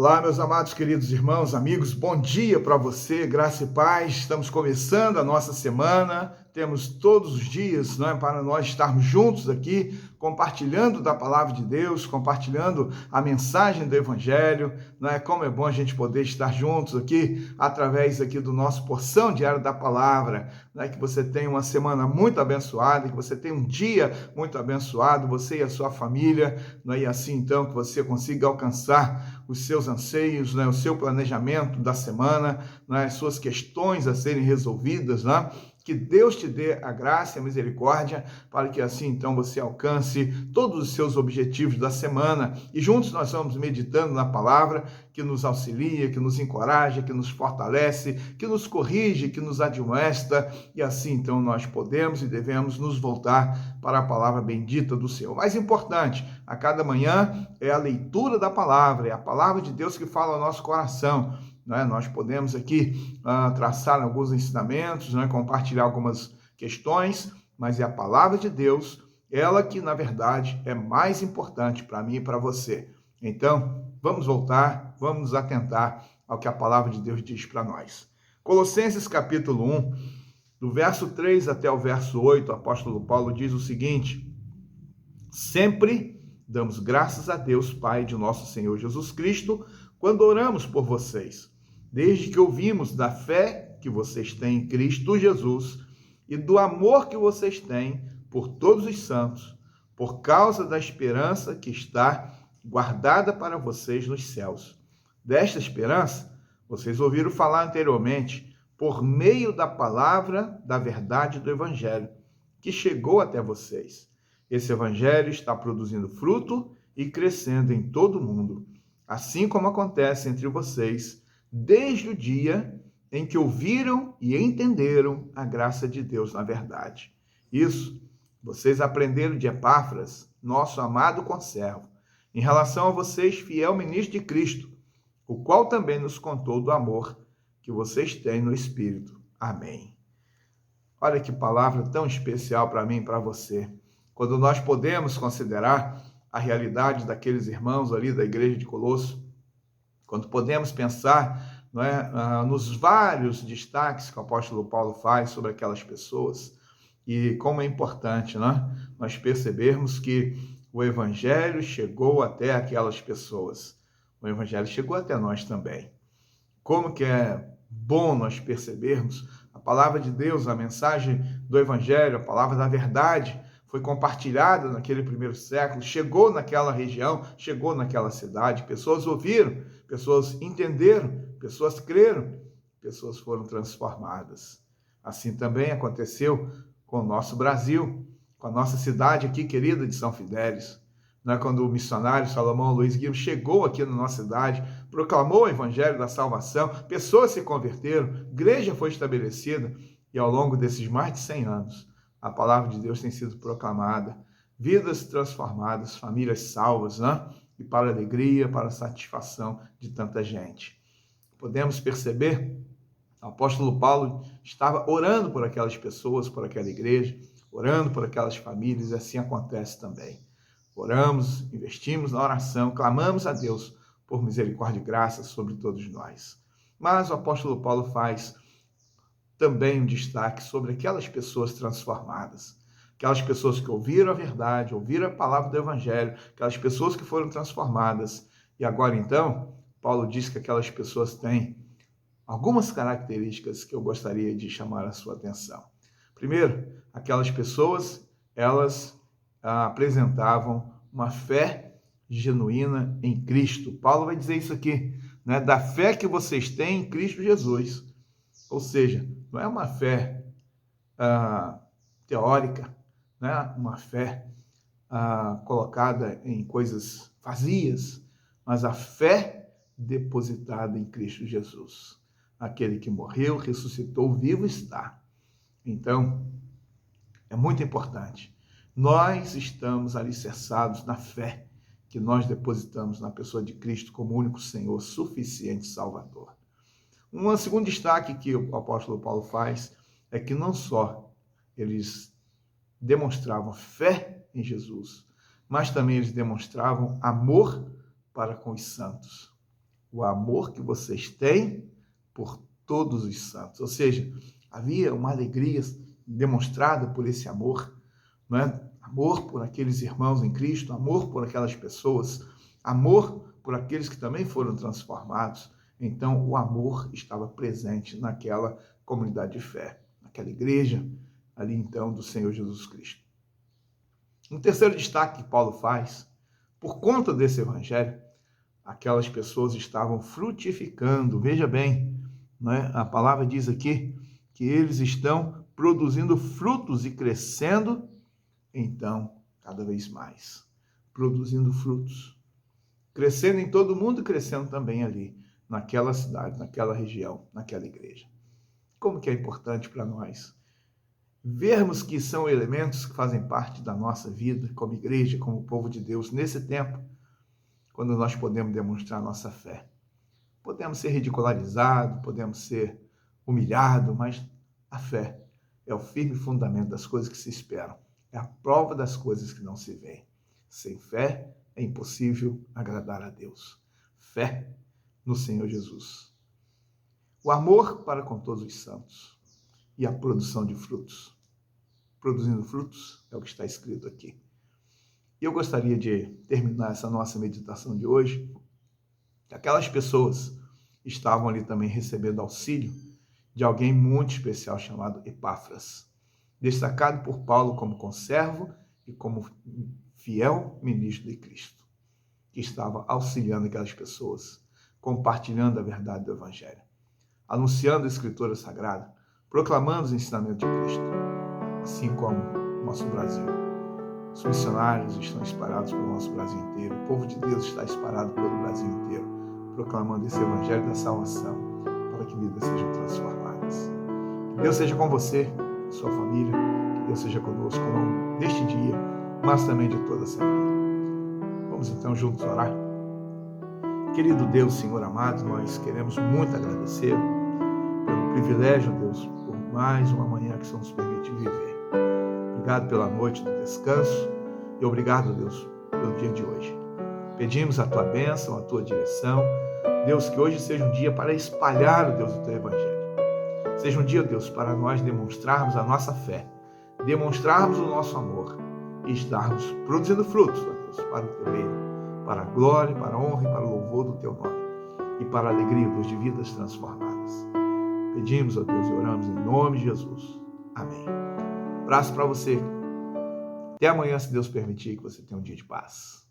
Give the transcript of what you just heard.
Olá, meus amados, queridos irmãos, amigos, bom dia para você, graça e paz. Estamos começando a nossa semana, temos todos os dias, para nós estarmos juntos aqui, compartilhando da palavra de Deus, compartilhando a mensagem do Evangelho, Como é bom a gente poder estar juntos aqui, através aqui do nosso Porção Diária da Palavra, Que você tenha uma semana muito abençoada, que você tenha um dia muito abençoado, você e a sua família, E assim então que você consiga alcançar os seus anseios, o seu planejamento da semana, as suas questões a serem resolvidas, Que Deus te dê a graça e a misericórdia para que assim então você alcance todos os seus objetivos da semana. E juntos nós vamos meditando na palavra que nos auxilia, que nos encoraja, que nos fortalece, que nos corrige, que nos admoesta. E assim então nós podemos e devemos nos voltar para a palavra bendita do Senhor. O mais importante, a cada manhã, é a leitura da palavra, é a palavra de Deus que fala ao nosso coração. Nós podemos aqui traçar alguns ensinamentos, compartilhar algumas questões, mas é a palavra de Deus, ela que, na verdade, é mais importante para mim e para você. Então, vamos voltar, vamos nos atentar ao que a palavra de Deus diz para nós. Colossenses capítulo 1, do verso 3 até o verso 8, o apóstolo Paulo diz o seguinte: sempre damos graças a Deus, Pai de nosso Senhor Jesus Cristo, quando oramos por vocês, desde que ouvimos da fé que vocês têm em Cristo Jesus e do amor que vocês têm por todos os santos, por causa da esperança que está guardada para vocês nos céus. Desta esperança, vocês ouviram falar anteriormente, por meio da palavra da verdade do Evangelho, que chegou até vocês. Esse Evangelho está produzindo fruto e crescendo em todo o mundo, assim como acontece entre vocês, desde o dia em que ouviram e entenderam a graça de Deus na verdade. Isso vocês aprenderam de Epáfras, nosso amado conservo, em relação a vocês, fiel ministro de Cristo, o qual também nos contou do amor que vocês têm no Espírito. Amém. Olha que palavra tão especial para mim e para você. Quando nós podemos considerar a realidade daqueles irmãos ali da igreja de Colosso, quando podemos pensar nos vários destaques que o apóstolo Paulo faz sobre aquelas pessoas, e como é importante nós percebermos que o Evangelho chegou até aquelas pessoas. O Evangelho chegou até nós também. Como que é bom nós percebermos a palavra de Deus, a mensagem do Evangelho, a palavra da verdade, foi compartilhada naquele primeiro século, chegou naquela região, chegou naquela cidade, pessoas ouviram, pessoas entenderam, pessoas creram, pessoas foram transformadas. Assim também aconteceu com o nosso Brasil, com a nossa cidade aqui querida de São Fidélis. Quando o missionário Salomão Luiz Guilherme chegou aqui na nossa cidade, proclamou o Evangelho da salvação, pessoas se converteram, igreja foi estabelecida, e ao longo desses mais de 100 anos, a palavra de Deus tem sido proclamada, vidas transformadas, famílias salvas, E para a alegria, para a satisfação de tanta gente. Podemos perceber, o apóstolo Paulo estava orando por aquelas pessoas, por aquela igreja, orando por aquelas famílias, e assim acontece também. Oramos, investimos na oração, clamamos a Deus por misericórdia e graça sobre todos nós. Mas o apóstolo Paulo faz também um destaque sobre aquelas pessoas transformadas, aquelas pessoas que ouviram a verdade, ouviram a palavra do Evangelho, aquelas pessoas que foram transformadas. E agora então, Paulo diz que aquelas pessoas têm algumas características que eu gostaria de chamar a sua atenção. Primeiro, aquelas pessoas, elas apresentavam uma fé genuína em Cristo. Paulo vai dizer isso aqui, da fé que vocês têm em Cristo Jesus. Ou seja, não é uma fé teórica, uma fé colocada em coisas vazias, mas a fé depositada em Cristo Jesus. Aquele que morreu, ressuscitou, vivo está. Então, é muito importante. Nós estamos alicerçados na fé que nós depositamos na pessoa de Cristo como único Senhor, suficiente Salvador. Um segundo destaque que o apóstolo Paulo faz é que não só eles demonstravam fé em Jesus, mas também eles demonstravam amor para com os santos. o amor que vocês têm por todos os santos. Ou seja, havia uma alegria demonstrada por esse amor, não é? Amor por aqueles irmãos em Cristo, amor por aquelas pessoas, amor por aqueles que também foram transformados. Então, o amor estava presente naquela comunidade de fé, naquela igreja ali, então, do Senhor Jesus Cristo. Um terceiro destaque que Paulo faz, por conta desse evangelho, aquelas pessoas estavam frutificando. Veja bem, né? A palavra diz aqui que eles estão produzindo frutos e crescendo, então, cada vez mais, produzindo frutos. Crescendo em todo mundo e crescendo também ali, naquela cidade, naquela região, naquela igreja. Como que é importante para nós vermos que são elementos que fazem parte da nossa vida como igreja, como povo de Deus, nesse tempo, quando nós podemos demonstrar nossa fé. Podemos ser ridicularizados, podemos ser humilhados, mas a fé é o firme fundamento das coisas que se esperam. É a prova das coisas que não se veem. Sem fé é impossível agradar a Deus. Fé no Senhor Jesus. O amor para com todos os santos e a produção de frutos. Produzindo frutos é o que está escrito aqui. E eu gostaria de terminar essa nossa meditação de hoje. Aquelas pessoas estavam ali também recebendo auxílio de alguém muito especial chamado Epáfras, destacado por Paulo como conservo e como fiel ministro de Cristo, que estava auxiliando aquelas pessoas, compartilhando a verdade do Evangelho, anunciando a Escritura Sagrada, proclamando os ensinamentos de Cristo, assim como o nosso Brasil. Os missionários estão espalhados pelo nosso Brasil inteiro, o povo de Deus está espalhado pelo Brasil inteiro, proclamando esse Evangelho da salvação, para que vidas sejam transformadas. Que Deus seja com você, sua família, que Deus seja conosco ao longo deste dia, mas também de toda a semana. Vamos então juntos orar? Querido Deus, Senhor amado, nós queremos muito agradecer pelo privilégio, Deus, por mais uma manhã que o Senhor nos permite viver. Obrigado pela noite do descanso e obrigado, Deus, pelo dia de hoje. Pedimos a Tua bênção, a Tua direção. Deus, que hoje seja um dia para espalhar, Deus, o Teu Evangelho. Seja um dia, Deus, para nós demonstrarmos a nossa fé, demonstrarmos o nosso amor e estarmos produzindo frutos, Deus, para o Teu reino, para a glória, para a honra e para o louvor do Teu nome e para a alegria, Deus, de vidas transformadas. Pedimos, ó Deus, e oramos em nome de Jesus. Amém. Abraço para você. Até amanhã, se Deus permitir, que você tenha um dia de paz.